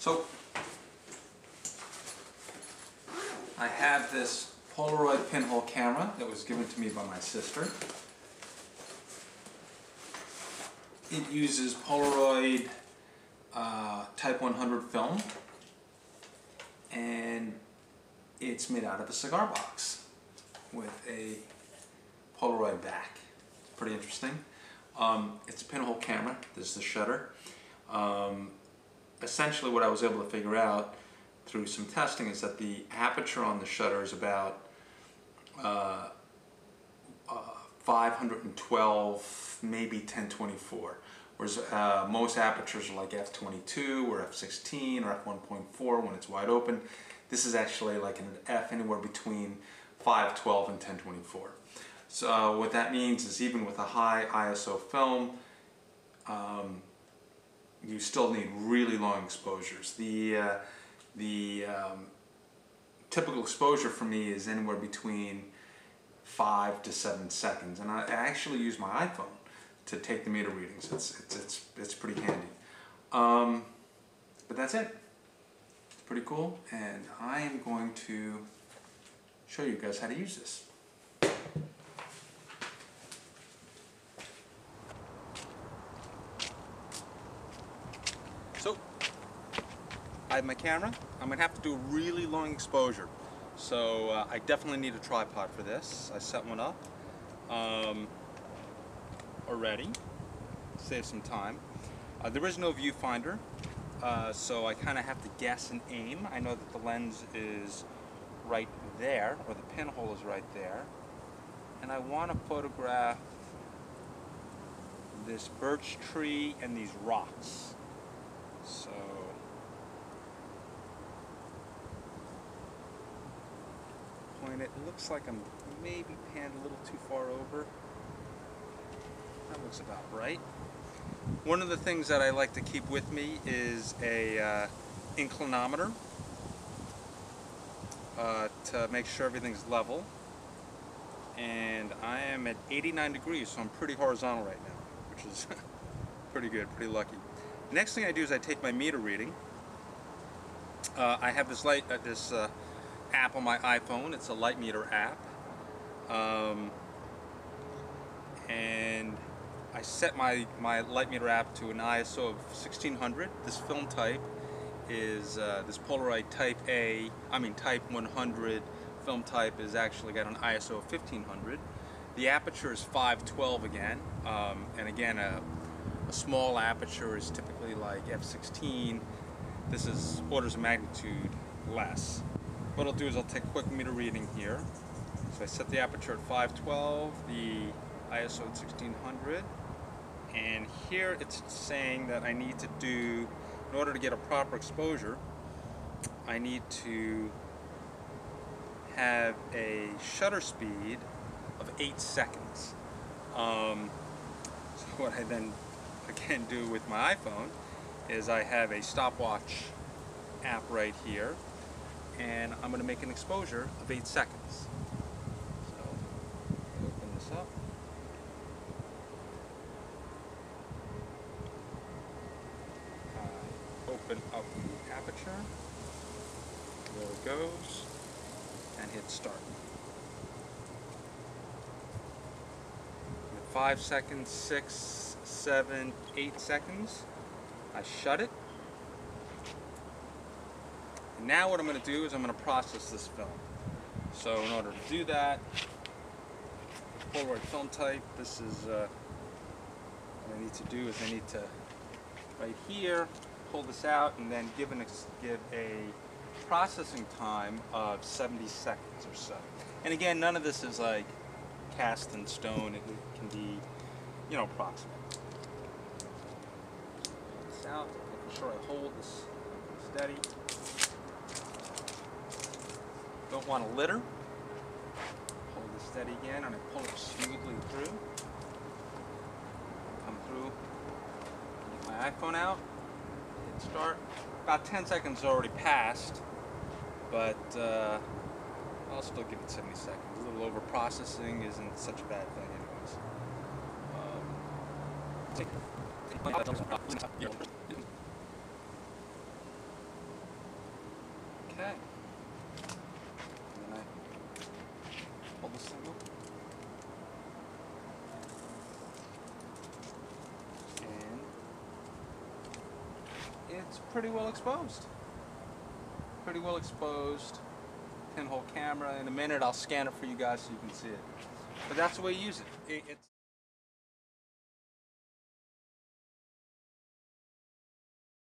So I have this Polaroid pinhole camera that was given to me by my sister. It uses Polaroid Type 100 film, and it's made out of a cigar box with a Polaroid back. It's pretty interesting. It's a pinhole camera. This is the shutter. Essentially what I was able to figure out through some testing is that the aperture on the shutter is about 512, maybe 1024, whereas most apertures are like f22 or f16 or f1.4 when it's wide open. This is actually like an f anywhere between 512 and 1024. So what that means is even with a high ISO film, you still need really long exposures. The typical exposure for me is anywhere between 5 to 7 seconds, and I actually use my iPhone to take the meter readings. It's pretty handy. But that's it. It's pretty cool, and I am going to show you guys how to use this. So, I have my camera. I'm going to have to do a really long exposure. So I definitely need a tripod for this. I set one up already. Save some time. There is no viewfinder, so I kind of have to guess and aim. I know that the lens is right there, or the pinhole is right there. And I want to photograph this birch tree and these rocks. So point it. It looks like I'm maybe panned a little too far over. That looks about right. One of the things that I like to keep with me is a inclinometer to make sure everything's level. And I am at 89 degrees, so I'm pretty horizontal right now, which is pretty good, pretty lucky. Next thing I do is I take my meter reading. I have this app on my iPhone. It's a light meter app, and I set my light meter app to an ISO of 1600. This film type is this Polaroid Type 100 film type is actually got an ISO of 1500. The aperture is 512 again, and again a small aperture is typically like f16. This is orders of magnitude less. What I'll do is I'll take a quick meter reading here. So I set the aperture at 512, the ISO at 1600, and here it's saying that I need to do, in order to get a proper exposure, I need to have a shutter speed of 8 seconds. So what I then again do with my iPhone is I have a stopwatch app right here, and I'm going to make an exposure of 8 seconds. So open this up. Open up the aperture. There it goes, and hit start. 5 seconds, 6, 7, 8 seconds. I shut it. Now what I'm going to do is I'm going to process this film. So in order to do that, Polaroid film type, this is what I need to do is I need to, right here, pull this out and then give a processing time of 70 seconds or so. And again, none of this is like cast in stone. It can be, you know, approximate. Pull this out, making sure I hold this steady. Don't want to litter. Hold this steady again, and I pull it smoothly through. Come through. Get my iPhone out. Hit start. About 10 seconds already passed, but I'll still give it 70 seconds. A little over processing isn't such a bad thing, anyways. pretty well exposed. Pretty well exposed. Pinhole camera. In a minute I'll scan it for you guys so you can see it. But that's the way you use it. It's